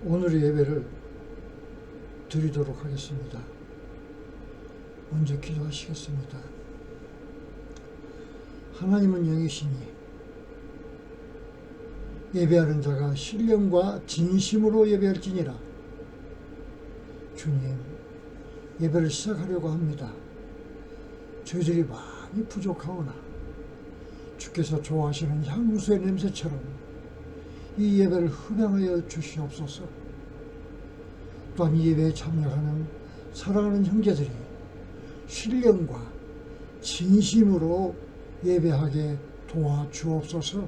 오늘의 예배를 드리도록 하겠습니다. 먼저 기도하시겠습니다. 하나님은 영이시니 예배하는 자가 신령과 진심으로 예배할지니라. 주님, 예배를 시작하려고 합니다. 저희들이 많이 부족하오나 주께서 좋아하시는 향수의 냄새처럼 이 예배를 흠양하여 주시옵소서. 또한 이 예배에 참여하는 사랑하는 형제들이 신령과 진심으로 예배하게 도와주옵소서.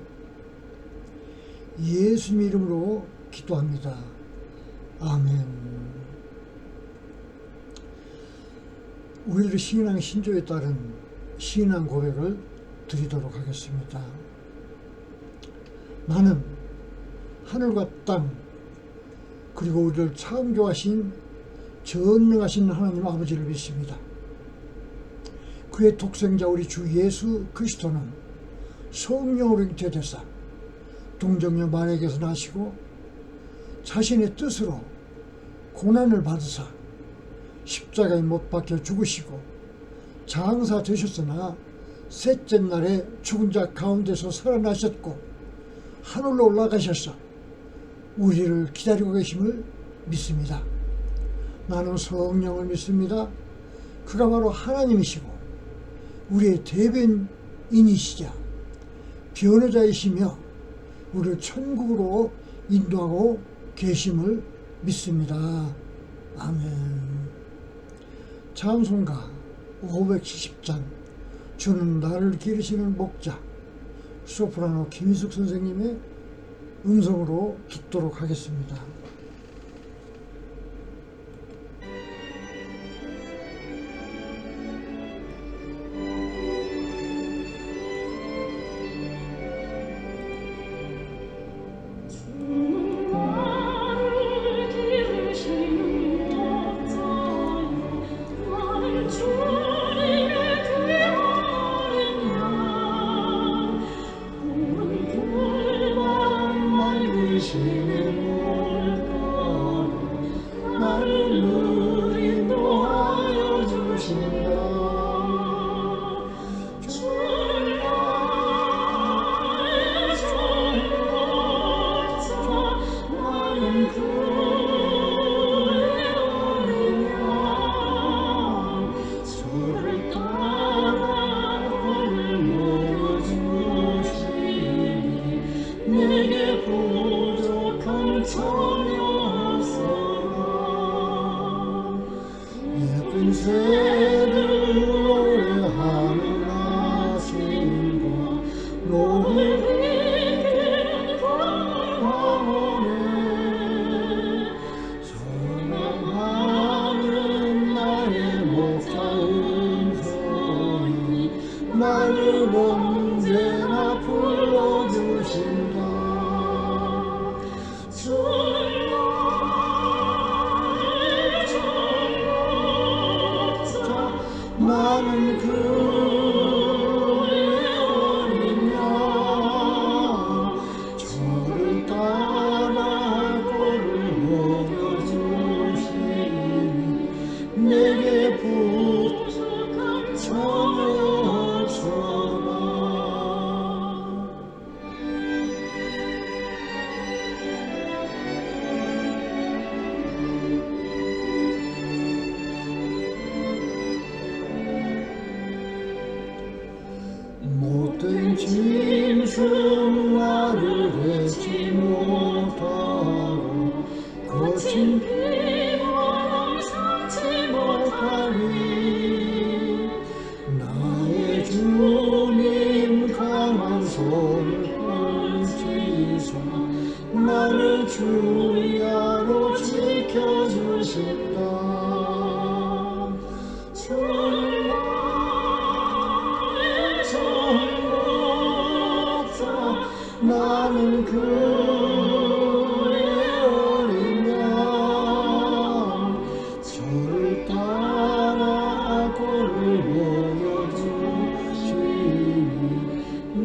예수님 이름으로 기도합니다. 아멘. 우리들의 신앙 신조에 따른 신앙 고백을 드리도록 하겠습니다. 나는 하늘과 땅 그리고 우리를 창조하신 전능하신 하나님 아버지를 믿습니다. 그의 독생자 우리 주 예수 그리스도는 성령으로 잉태되사 동정녀 마리아에게서 나시고 자신의 뜻으로 고난을 받으사 십자가에 못 박혀 죽으시고 장사되셨으나 셋째 날에 죽은 자 가운데서 살아나셨고 하늘로 올라가셔서 우리를 기다리고 계심을 믿습니다. 나는 성령을 믿습니다. 그가 바로 하나님이시고 우리의 대변인이시자 변호자이시며 우리를 천국으로 인도하고 계심을 믿습니다. 아멘. 찬송가 570장 주는 나를 기르시는 목자, 소프라노 김희숙 선생님의 음성으로 듣도록 하겠습니다. 나를 언제나 불러주신다. 나는 그의 어린 양 저를 따라 꼴을 먹여주시니 내게 부족한 전혀 없어라. 못된 짐승 나를 해치 못하고 거친 피바람 삼지 못하리. 나의 주님 강한 손을 펼치사 나를 주야로 지켜주신다. 나는 그의 어린 양 저를 따라 꼴을 보여주시니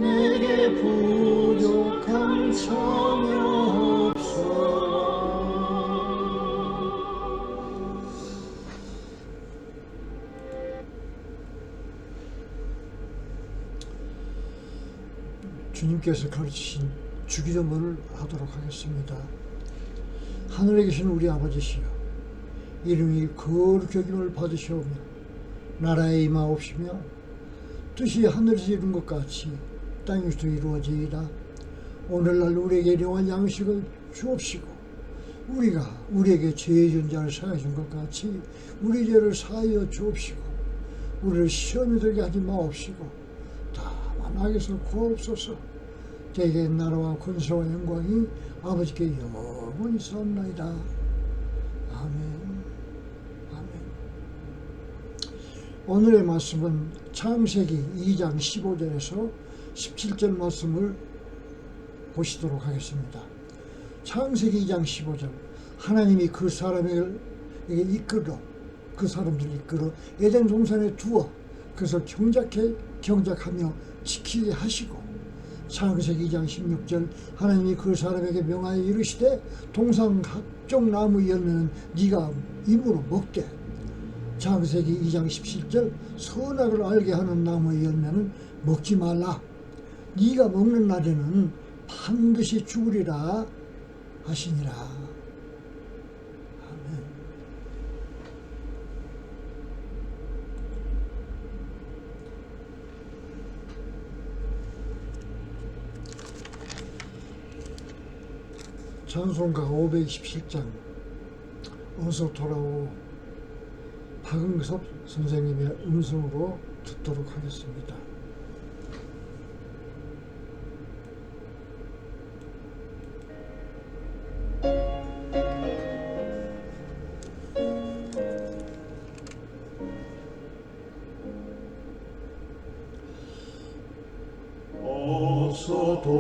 내게 부족함 전혀 없어라. 주님께서 가르치신 주기도문을 하도록 하겠습니다. 하늘에 계신 우리 아버지시여, 이름이 거룩히 여김을 받으시오며 나라에 임하옵시며 뜻이 하늘에서 이룬 것 같이 땅에서도 이루어지이다. 오늘날 우리에게 일용할 양식을 주옵시고 우리가 우리에게 죄 지은 자를 사하여 준 것 같이 우리 죄를 사하여 주옵시고 우리를 시험에 들게 하지 마옵시고 다만 악에서 구하옵소서. 대개 나라와 권세와 영광이 아버지께 영원히 있사옵나이다. 아멘. 아멘. 오늘의 말씀은 창세기 2장 15절에서 17절 말씀을 보시도록 하겠습니다. 창세기 2장 15절, 하나님이 그 사람에게 이끌어, 그 사람들을 이끌어 에덴 동산에 두어 그래서 경작하며 지키게 하시고, 창세기 2장 16절, 하나님이 그 사람에게 명하여 이르시되 동산 각종 나무 열매는 네가 입으로 먹되, 창세기 2장 17절, 선악을 알게 하는 나무의 열매는 먹지 말라. 네가 먹는 날에는 반드시 죽으리라 하시니라. 아멘. 찬송가 527장 어서 돌아오, 박응섭 선생님의 음성으로 듣도록 하겠습니다. 어서 돌아오,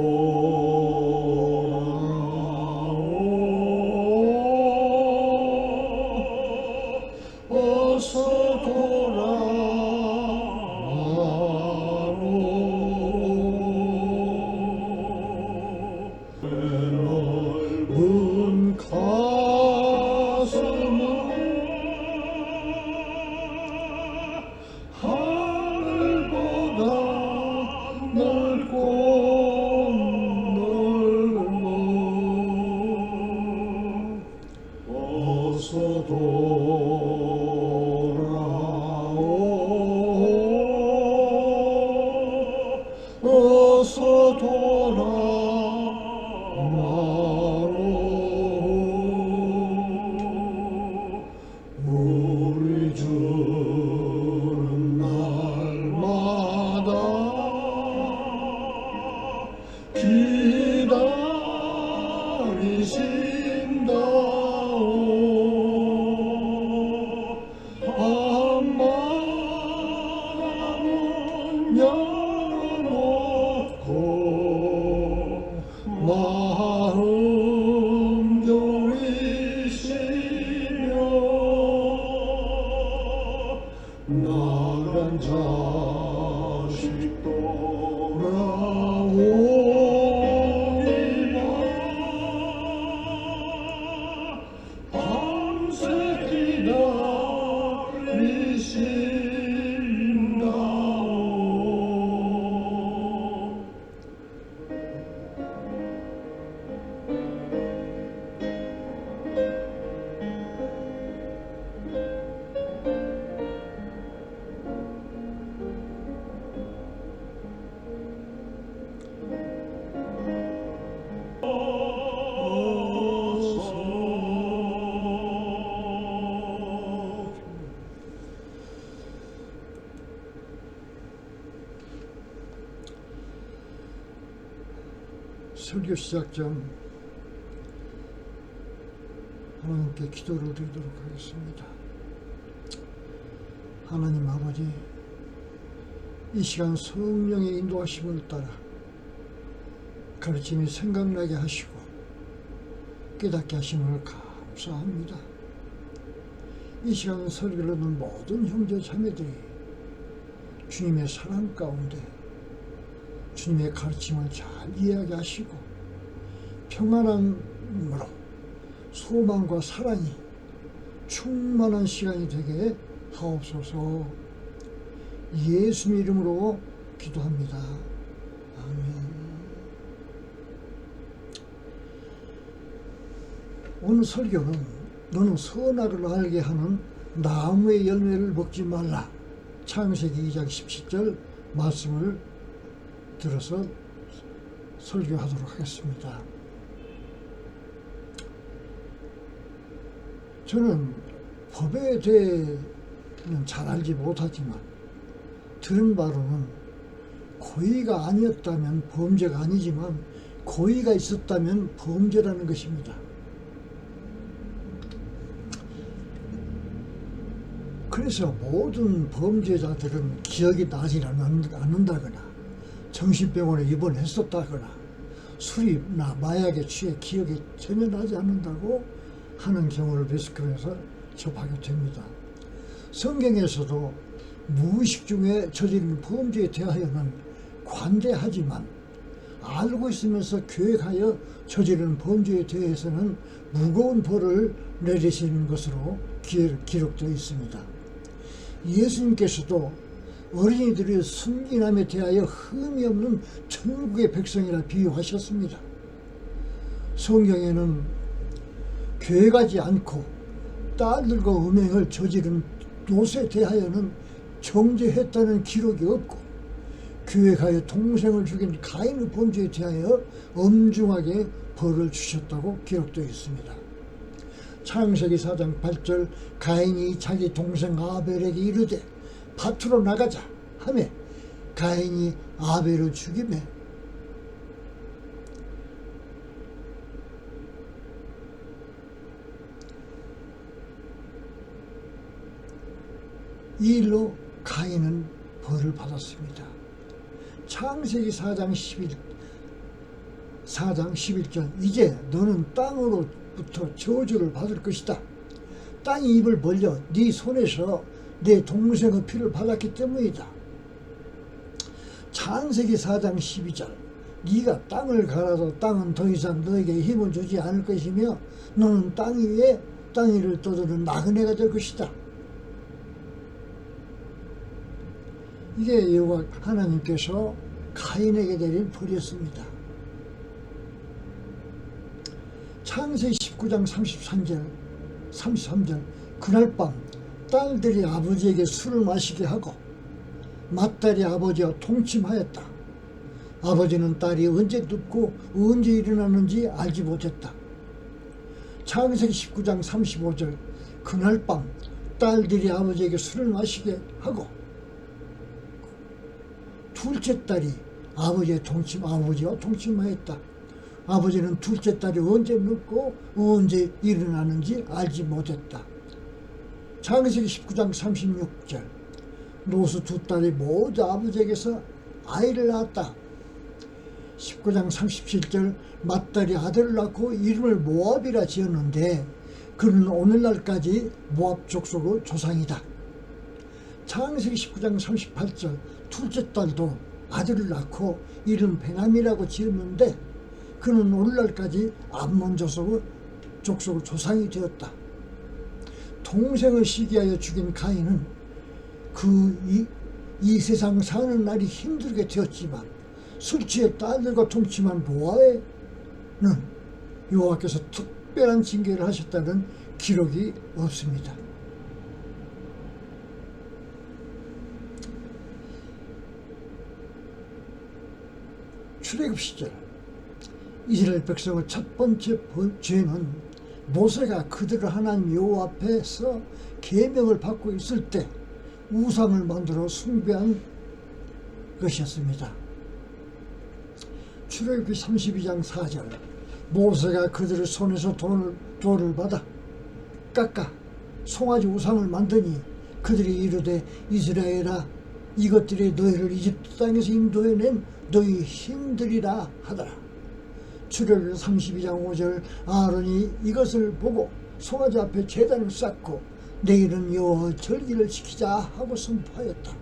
어서 돌아오. 넓은 가슴은 하늘보다 넓고 넓어. 어서 돌아오, 어서 돌아오마로. 우리 주는 날마다 기다리신다오. 마음은 열어놓고 마음 졸이시며 나간 자식 돌아오리라. 밤새 기다리신다오. 설교 시작 전 하나님께 기도를 드리도록 하겠습니다. 하나님 아버지, 이 시간 성령의 인도하심을 따라 가르침이 생각나게 하시고 깨닫게 하심을 감사합니다. 이 시간 설교를 듣는 모든 형제 자매들이 주님의 사랑 가운데 주님의 가르침을 잘 이해하게 하시고 평안함으로 소망과 사랑이 충만한 시간이 되게 하옵소서. 예수님 이름으로 기도합니다. 아멘. 오늘 설교는 너는 선악을 알게 하는 나무의 열매를 먹지 말라. 창세기 2장 17절 말씀을 들어서 설교하도록 하겠습니다. 저는 법에 대해는 잘 알지 못하지만 들은 바로는 고의가 아니었다면 범죄가 아니지만 고의가 있었다면 범죄라는 것입니다. 그래서 모든 범죄자들은 기억이 나지 않는다거나 정신병원에 입원했었다거나 술이나 마약에 취해 기억이 전혀 나지 않는다고 하는 경우를 계속해서 접하게 됩니다. 성경에서도 무의식 중에 저지른 범죄에 대하여는 관대하지만 알고 있으면서 계획하여 저지른 범죄에 대해서는 무거운 벌을 내리시는 것으로 기록되어 있습니다. 예수님께서도 어린이들의 순진함에 대하여 흠이 없는 천국의 백성이라 비유하셨습니다. 성경에는 계획하지 않고 딸들과 음행을 저지른 롯에 대하여는 정죄했다는 기록이 없고 계획하여 동생을 죽인 가인의 범죄에 대하여 엄중하게 벌을 주셨다고 기록되어 있습니다. 창세기 4장 8절 가인이 자기 동생 아벨에게 이르되 밭으로 나가자 하매 가인이 아벨을 죽이매 이 일로 가인은 벌을 받았습니다. 창세기 4장 11절 이제 너는 땅으로부터 저주를 받을 것이다. 땅이 입을 벌려 네 손에서 내 동생의 피를 받았기 때문이다. 창세기 4장 12절 네가 땅을 갈아도 땅은 더 이상 너에게 힘을 주지 않을 것이며 너는 땅 위에 땅 위를 떠도는 나그네가 될 것이다. 이게 여호와 하나님께서 가인에게 내린 벌이었습니다. 창세기 19장 33절 그날 밤 딸들이 아버지에게 술을 마시게 하고 맏딸이 아버지와 통침하였다. 아버지는 딸이 언제 눕고 언제 일어나는지 알지 못했다. 창세기 19장 35절 그날 밤 딸들이 아버지에게 술을 마시게 하고 둘째 딸이 아버지와 통침하였다. 아버지는 둘째 딸이 언제 눕고 언제 일어나는지 알지 못했다. 창세기 19장 36절 롯의 두 딸이 모두 아버지에게서 아이를 낳았다. 19장 37절 맏딸이 아들을 낳고 이름을 모압이라 지었는데 그는 오늘날까지 모압 족속의 조상이다. 창세기 19장 38절 둘째 딸도 아들을 낳고 이름 베남이라고 지었는데 그는 오늘날까지 암몬 족속의 조상이 되었다. 동생을 시기하여 죽인 가인은 이 세상 사는 날이 힘들게 되었지만 술 취해 딸들과 통침한 모압에는 여호와께서 특별한 징계를 하셨다는 기록이 없습니다. 출애굽 시절 이스라엘 백성의 첫 번째 죄는 모세가 그들을 하나님 여호와 앞에서 계명을 받고 있을 때 우상을 만들어 숭배한 것이었습니다. 출애굽기 32장 4절 모세가 그들의 손에서 돌을 받아 깎아 송아지 우상을 만드니 그들이 이르되 이스라엘아 이것들이 너희를 이집트 땅에서 인도해낸 너희 힘들이라 하더라. 출애굽기 32장 5절 아론이 이것을 보고 송아지 앞에 제단을 쌓고 내일은 여호와의 절기를 지키자 하고 선포하였다.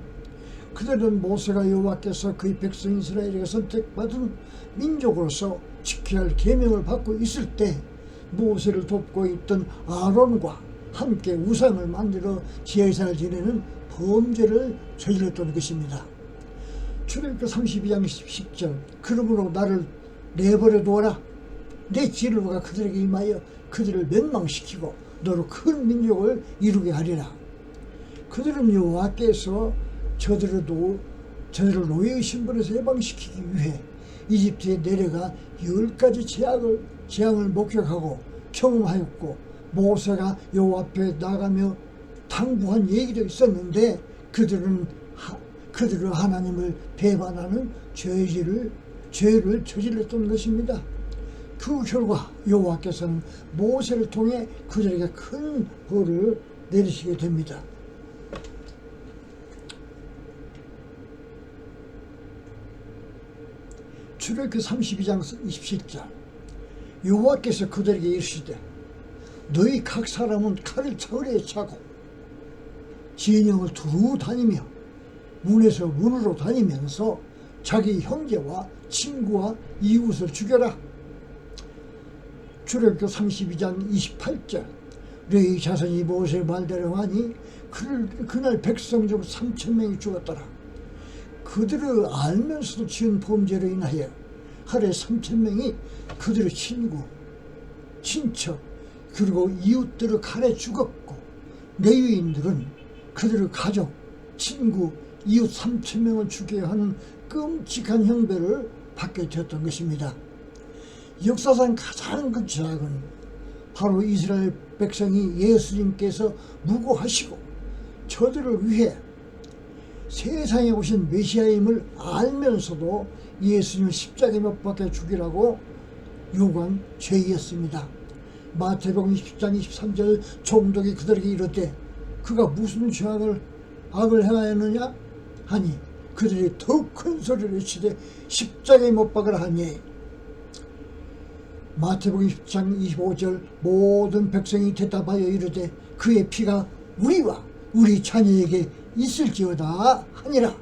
그들은 모세가 여호와께서 그의 백성 이스라엘에게 선택받은 민족으로서 지켜야 할 계명을 받고 있을 때 모세를 돕고 있던 아론과 함께 우상을 만들어 제사를 지내는 범죄를 저질렀던 것입니다. 출애굽기 32장 10절 그러므로 나를 내버려 두어라. 내 진노가 그들에게 임하여 그들을 멸망시키고 너로 큰 민족을 이루게 하리라. 그들은 여호와께서 저들을 노예의 신분에서 해방시키기 위해 이집트에 내려가 10가지 재앙을 목격하고 경험하였고, 모세가 여호와 앞에 나가며 당부한 얘기도 있었는데 그들은 하나님을 배반하는 죄를 저질렀던 것입니다. 그 결과 여호와께서는 모세를 통해 그들에게 큰 벌을 내리시게 됩니다. 출애굽기 32장 27절, 여호와께서 그들에게 이르시되 너희 각 사람은 칼을 저울에 차고 진영을 두루 다니며 문에서 문으로 다니면서 자기 형제와 친구와 이웃을 죽여라. 출애굽기 32장 28절, 레위 자손이 모세의 말대로 하니 그날 백성 중 3,000명이 죽었더라. 그들을 알면서도 지은 범죄로 인하여 하루에 3,000명이 그들의 친구, 친척, 그리고 이웃들을 칼에 죽었고, 레위인들은 그들의 가족, 친구, 이웃 3,000명을 죽여야 하는 끔찍한 형벌을 받게 되었던 것입니다. 역사상 가장 큰 죄악은 바로 이스라엘 백성이 예수님께서 무고하시고 저들을 위해 세상에 오신 메시아임을 알면서도 예수님을 십자가에 못 박혀 죽이라고 요구한 죄였습니다. 마태복음 10장 23절, 총독이 그들에게 이르되 그가 무슨 악을 행하였느냐 하니 그들이 더욱 큰 소리를 치되 십자가에 못 박으라 하니, 마태복음 10장 25절, 모든 백성이 대답하여 이르되 그의 피가 우리와 우리 자녀에게 있을지어다 하니라.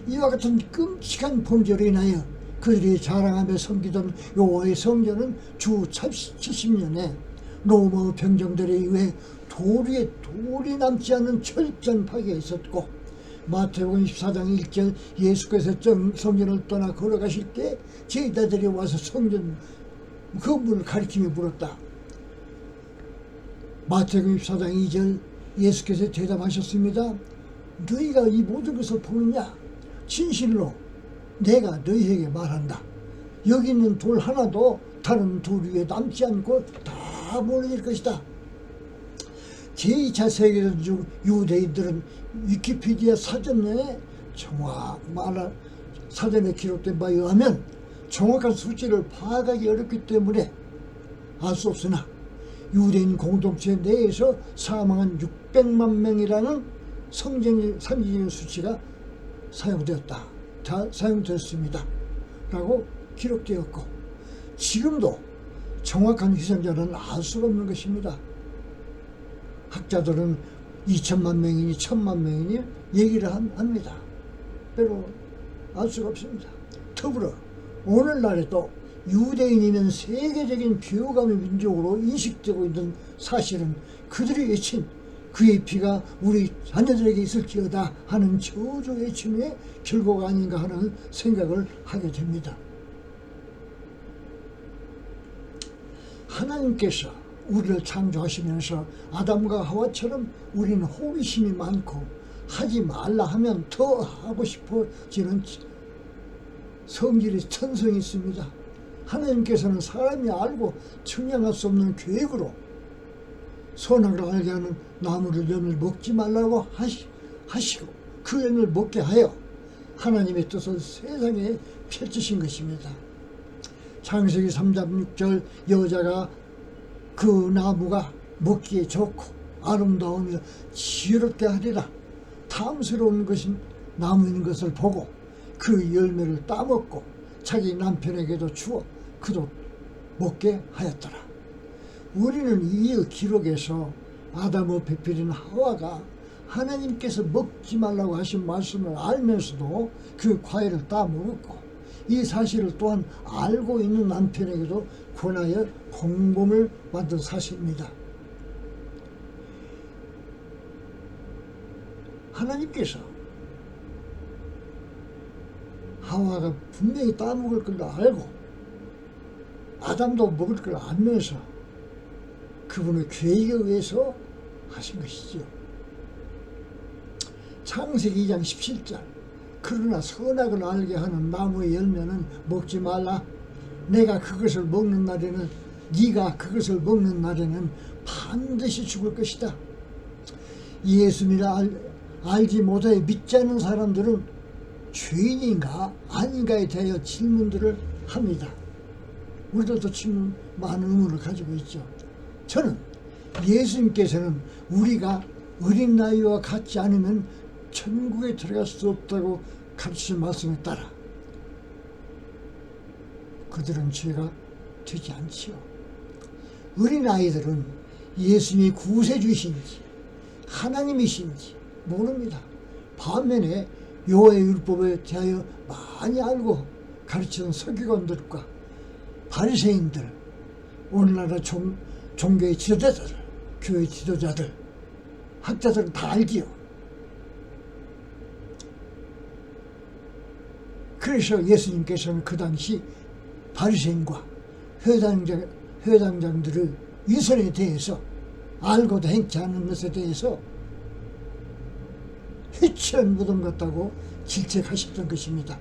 이와 같은 끔찍한 범죄로 인하여 그들이 자랑하며 섬기던 여호와의 성전은 주 70년에 로마 병정들에 의해 돌 위에 돌이 남지 않는 철저한 파괴가 있었고, 마태복음 14장 1절, 예수께서 성전을 떠나 걸어가실 때 제자들이 와서 성전 건물을 가리키며 물었다. 마태복음 14장 2절, 예수께서 대답하셨습니다. 너희가 이 모든 것을 보느냐? 진실로 내가 너희에게 말한다. 여기 있는 돌 하나도 다른 돌 위에 남지 않고 다 무너질 것이다. 제2차 세계대전 중 유대인들은 위키피디아 사전에 사전에 기록된 바에 의하면 정확한 수치를 파악하기 어렵기 때문에 알 수 없으나 유대인 공동체 내에서 사망한 600만 명이라는 상징적 수치가 사용되었습니다. 라고 기록되었고, 지금도 정확한 희생자는 알 수가 없는 것입니다. 학자들은 2천만 명이니 1,000만 명이니 얘기를 합니다. 별로 알 수가 없습니다. 더불어 오늘날에도 유대인이면 세계적인 비호감의 민족으로 인식되고 있는 사실은 그들이 외친 그의 피가 우리 자녀들에게 있을지어다 하는 저주 외침의 결과가 아닌가 하는 생각을 하게 됩니다. 하나님께서 우리를 창조하시면서 아담과 하와처럼 우리는 호기심이 많고 하지 말라 하면 더 하고 싶어지는 성질이 천성이 있습니다. 하나님께서는 사람이 알고 측량할 수 없는 계획으로 선악을 알게 하는 나무를 열매를 먹지 말라고 하시고 그 열매를 먹게 하여 하나님의 뜻을 세상에 펼치신 것입니다. 창세기 3장 6절, 여자가 그 나무가 먹기에 좋고 아름다우며 지혜롭게 하리라 탐스러운 것인 나무인 것을 보고 그 열매를 따먹고 자기 남편에게도 주어 그도 먹게 하였더라. 우리는 이 기록에서 아담의 배필인 하와가 하나님께서 먹지 말라고 하신 말씀을 알면서도 그 과일을 따먹었고, 이 사실을 또한 알고 있는 남편에게도 권하여 공범을 만든 사실입니다. 하나님께서 하와가 분명히 따먹을 걸 알고 아담도 먹을 걸 알면서 그분의 계획에 의해서 하신 것이죠. 창세기 2장 17절 그러나 선악을 알게 하는 나무의 열매는 먹지 말라. 내가 그것을 먹는 날에는 네가 그것을 먹는 날에는 반드시 죽을 것이다. 예수님을 알지 못하여 믿지 않는 사람들은 죄인인가 아닌가에 대하여 질문들을 합니다. 우리들도 질문 많은 의문을 가지고 있죠. 저는 예수님께서는 우리가 어린 나이와 같지 않으면 천국에 들어갈 수 없다고 가르치신 말씀에 따라 그들은 죄가 되지 않지요. 어린아이들은 예수님이 구세주이신지 하나님이신지 모릅니다. 반면에 여호와의 율법에 대하여 많이 알고 가르치는 서기관들과 바리새인들, 오늘날의 종교의 지도자들, 교회 지도자들, 학자들은 다 알지요. 그래서 예수님께서는 그 당시 바리새인과 회당장들의 위선에 대해서 알고도 행치 않는 것에 대해서 해치한 무덤 같다고 질책하셨던 것입니다.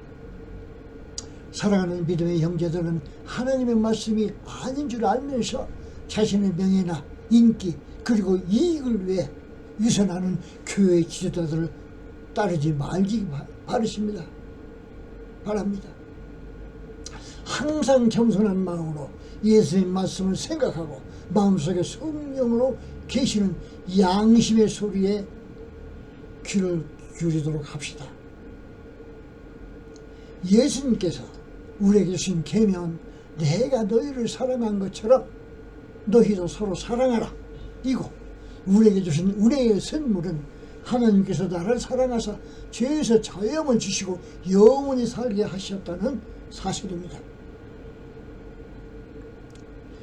사랑하는 믿음의 형제들은 하나님의 말씀이 아닌 줄 알면서 자신의 명예나 인기 그리고 이익을 위해 위선하는 교회의 지도자들을 따르지 말기 바랍니다. 항상 겸손한 마음으로 예수님 말씀을 생각하고 마음속에 성령으로 계시는 양심의 소리에 귀를 기울이도록 합시다. 예수님께서 우리에게 주신 계명은 내가 너희를 사랑한 것처럼 너희도 서로 사랑하라. 이고 우리에게 주신 은혜의 선물은 하나님께서 나를 사랑하사 죄에서 자유함을 주시고 영원히 살게 하셨다는 사실입니다.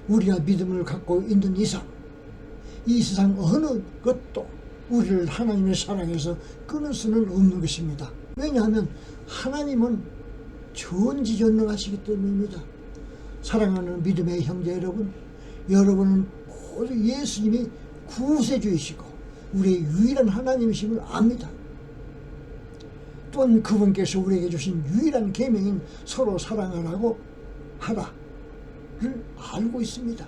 우리가 믿음을 갖고 있는 이상 이 세상 어느 것도 우리를 하나님의 사랑에서 끊을 수는 없는 것입니다. 왜냐하면 하나님은 전지전능하시기 때문입니다. 사랑하는 믿음의 형제 여러분, 여러분은 모두 예수님이 구세주이시고 우리의 유일한 하나님이심을 압니다. 또한 그분께서 우리에게 주신 유일한 계명인 서로 사랑하라고 하라를 알고 있습니다.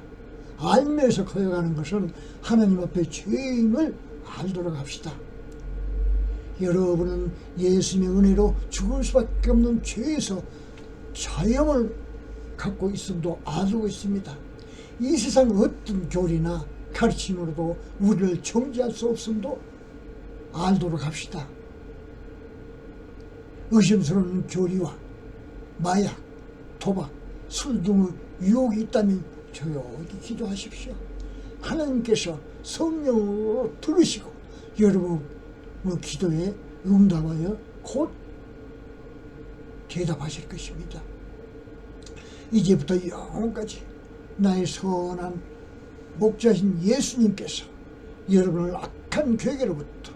알면서 거역하는 것은 하나님 앞에 죄임을 알도록 합시다. 여러분은 예수님의 은혜로 죽을 수밖에 없는 죄에서 자유함을 갖고 있음도 알고 있습니다. 이 세상 어떤 교리나 가르침으로도 우리를 정죄할 수 없음도 알도록 합시다. 의심스러운 교리와 마약, 도박, 술 등의 유혹이 있다면 조용히 기도하십시오. 하나님께서 성령으로 들으시고 여러분의 기도에 응답하여 곧 대답하실 것입니다. 이제부터 영원까지 나의 선한 목자신 예수님께서 여러분을 악한 괴계로부터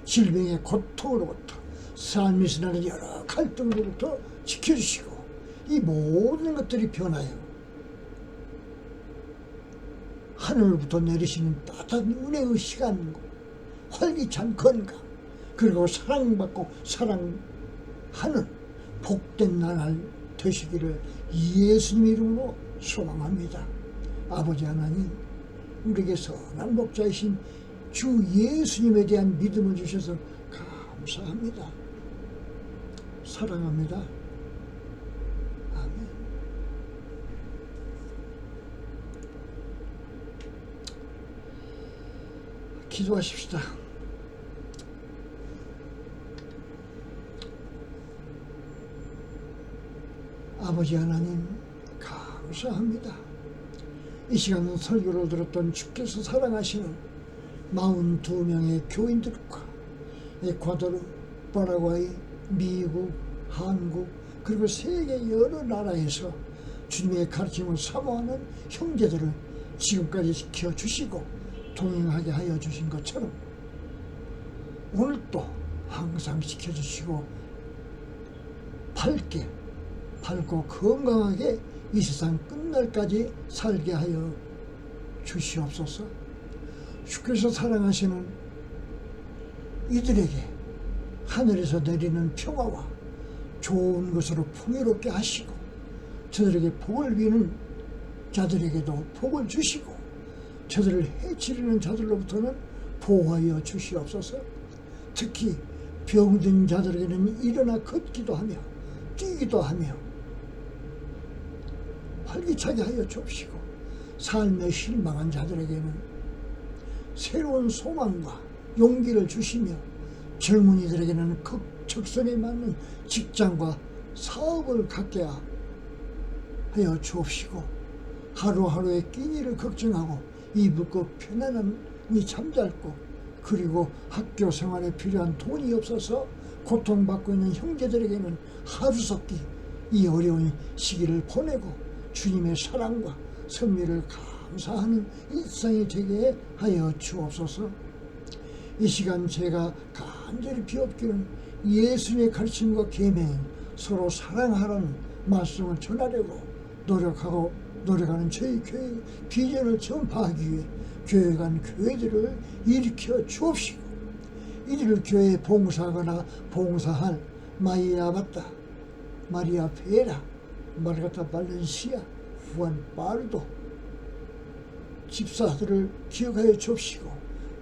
질병의 고통으로부터 삶이 지나는 여러 갈등으로부터 지켜주시고 이 모든 것들이 변하여 하늘로부터 내리시는 따뜻한 은혜의 시간과 활기찬 건강 그리고 사랑받고 사랑하는 복된 나날 되시기를 예수님 이름으로 소망합니다. 아버지 하나님, 우리에게 선한 목자이신 주 예수님에 대한 믿음을 주셔서 감사합니다. 사랑합니다. 아멘. 기도하십시다. 아버지 하나님 감사합니다. 이 시간 설교를 들었던 주께서 사랑하시는 42명의 교인들과 에콰도르, 파라과이, 미국, 한국 그리고 세계 여러 나라에서 주님의 가르침을 사모하는 형제들을 지금까지 지켜주시고 동행하게 하여 주신 것처럼 오늘도 항상 지켜주시고 밝고 건강하게 이 세상 끝날까지 살게 하여 주시옵소서. 주께서 사랑하시는 이들에게 하늘에서 내리는 평화와 좋은 것으로 풍요롭게 하시고, 저들에게 복을 비는 자들에게도 복을 주시고, 저들을 해치려는 자들로부터는 보호하여 주시옵소서. 특히 병든 자들에게는 일어나 걷기도 하며 뛰기도 하며 활기차게 하여 주옵시고, 삶에 실망한 자들에게는 새로운 소망과 용기를 주시며, 젊은이들에게는 적성에 맞는 직장과 사업을 갖게 하여 주옵시고, 하루하루의 끼니를 걱정하고 이불 것 편안함이 잠잘고, 그리고 학교 생활에 필요한 돈이 없어서 고통받고 있는 형제들에게는 하루속히 이 어려운 시기를 보내고 주님의 사랑과 섭리를 감사하는 일상이 되게 하여 주옵소서. 이 시간 제가 간절히 비옵기는 예수님의 가르침과 계명, 서로 사랑하라는 말씀을 전하려고 노력하는 저희 교회 비전을 전파하기 위해 교회 간 교회들을 일으켜 주옵시고, 이들을 교회에 봉사하거나 봉사할 마리아 베라, 마르가타 발렌시아, 후안 파르도 집사들을 기억하여 주옵시고,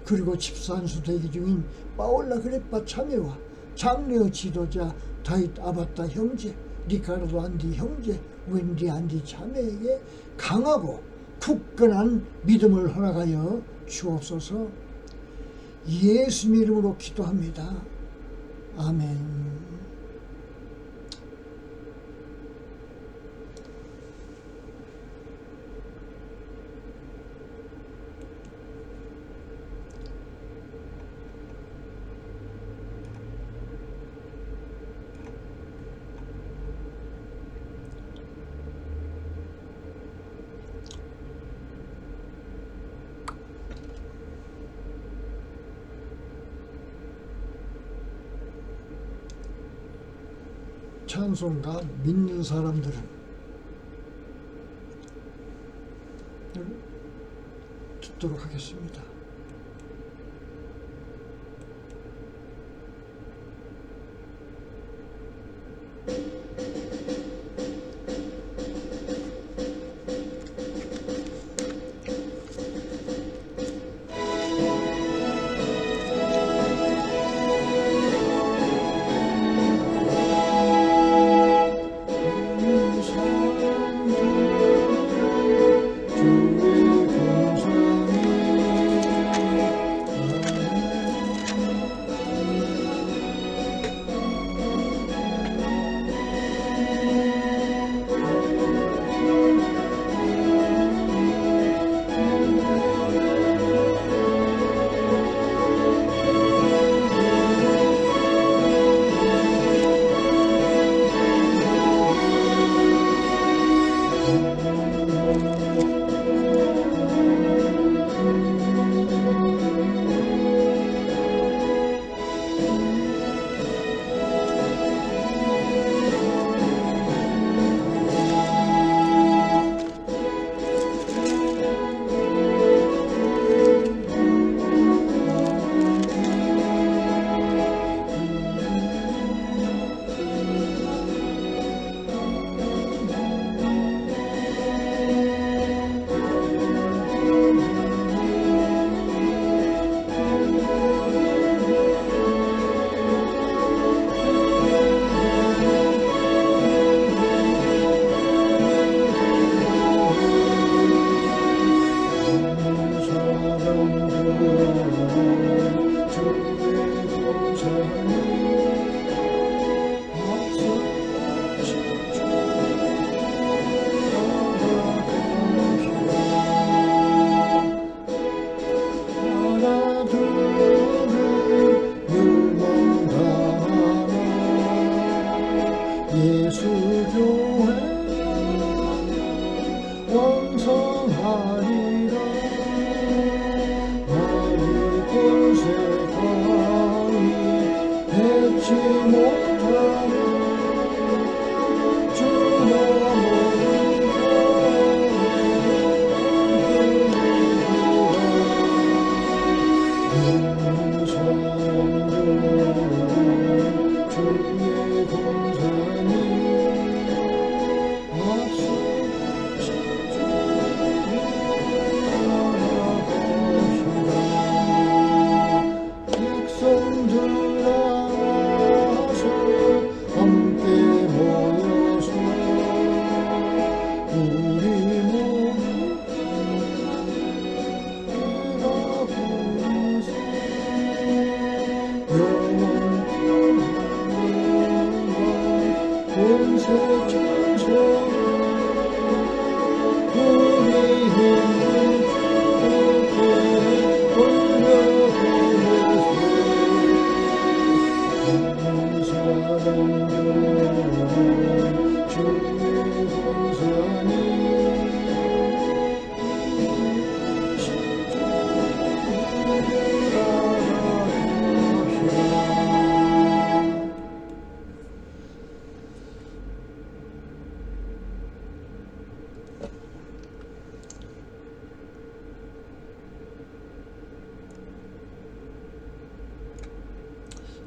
그리고 집사한수 대기 중인 파올라 그레파 자매와 장례 지도자 다윗 아바타 형제, 리카르도 안디 형제, 웬디 안디 자매에게 강하고 굳건한 믿음을 허락하여 주옵소서. 예수님 이름으로 기도합니다. 아멘. 찬송가 믿는 사람들은 듣도록 하겠습니다.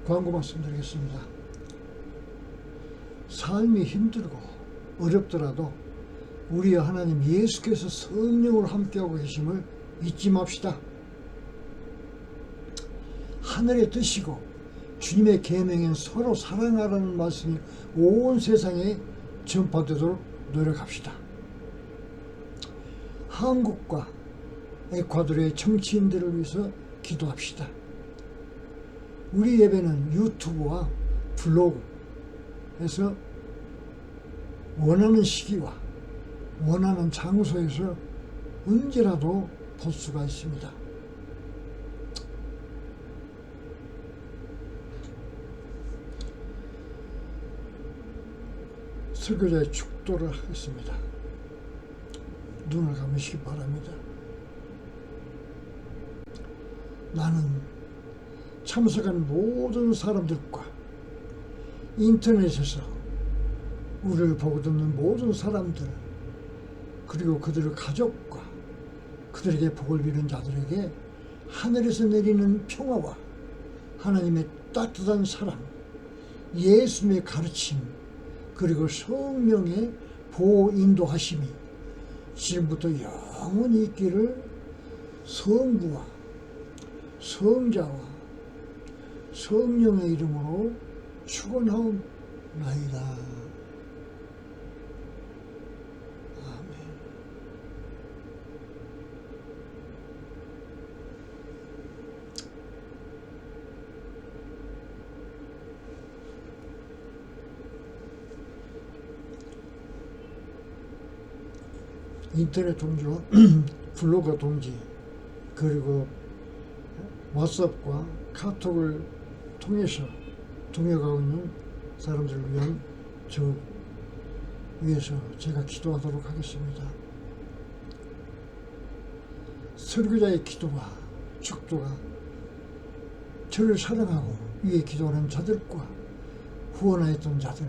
광고 말씀드리겠습니다. 삶이 힘들고 어렵더라도 우리 하나님 예수께서 성령으로 함께하고 계심을 잊지 맙시다. 하늘의 뜻이고 주님의 계명인 서로 사랑하라는 말씀이 온 세상에 전파되도록 노력합시다. 한국과 에콰도르의 정치인들을 위해서 기도합시다. 우리 예배는 유튜브와 블로그에서 원하는 시기와 원하는 장소에서 언제라도 볼 수가 있습니다. 설교자의 축도를 하겠습니다. 눈을 감으시기 바랍니다. 나는 참석한 모든 사람들과 인터넷에서 우리를 보고 듣는 모든 사람들, 그리고 그들의 가족과 그들에게 복을 비는 자들에게 하늘에서 내리는 평화와 하나님의 따뜻한 사랑, 예수님의 가르침, 그리고 성령의 보호 인도하심이 지금부터 영원히 있기를 성부와 성자와 성령의 이름으로 축원하옵나이다. 아멘. 인터넷 동지와 블로그 동지, 그리고 왓츠업과 카톡을 통해서 동역하고 있는 사람들을 위한 위해서 제가 기도하도록 하겠습니다. 설교자의 기도와 축도가 저를 사랑하고 위에 기도하는 자들과 후원하였던 자들,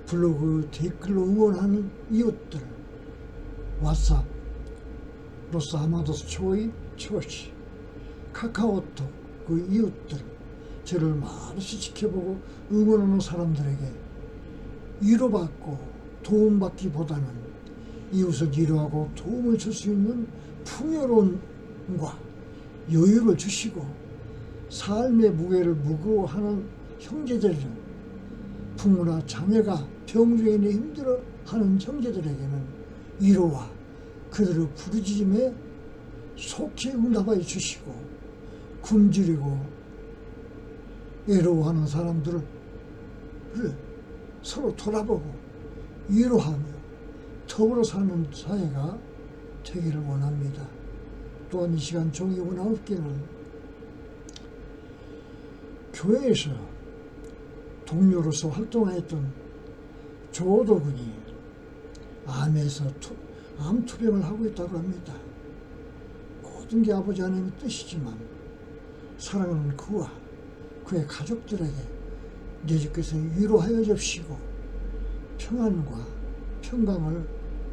블로그 댓글로 응원하는 이웃들, 왓츠업, 로스 아마도스 초이 처치, 카카오톡 그 이웃들, 저를 말없이 지켜보고 응원하는 사람들에게 위로받고 도움받기보다는 이웃을 위로하고 도움을 줄 수 있는 풍요로움과 여유를 주시고 삶의 무게를 무거워하는 형제들을, 부모나 자녀가 병중에 힘들어하는 형제들에게는 위로와 그들의 부르짖음에 속히 응답하여 주시고, 굶주리고 외로워하는 사람들을 서로 돌아보고 위로하며 더불어 사는 사회가 되기를 원합니다. 또한 이 시간 종이 원하옵기는 교회에서 동료로서 활동하였던 조도 군이 암에서 암투병을 하고 있다고 합니다. 모든 게 아버지 하나님의 뜻이지만 사랑하는 그와 그의 가족들에게 예수께서 위로하여 주시고 평안과 평강을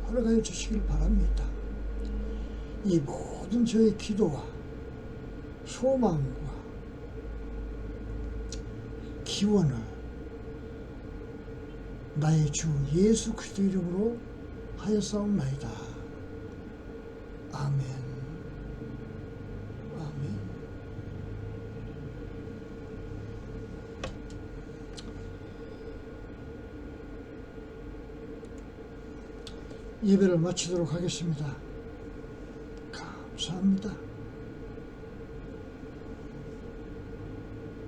허락하여 주시길 바랍니다. 이 모든 저의 기도와 소망과 기원을 나의 주 예수 그리스도 이름으로 하였사옵나이다. 아멘. 아멘. 예배를 마치도록 하겠습니다. 감사합니다.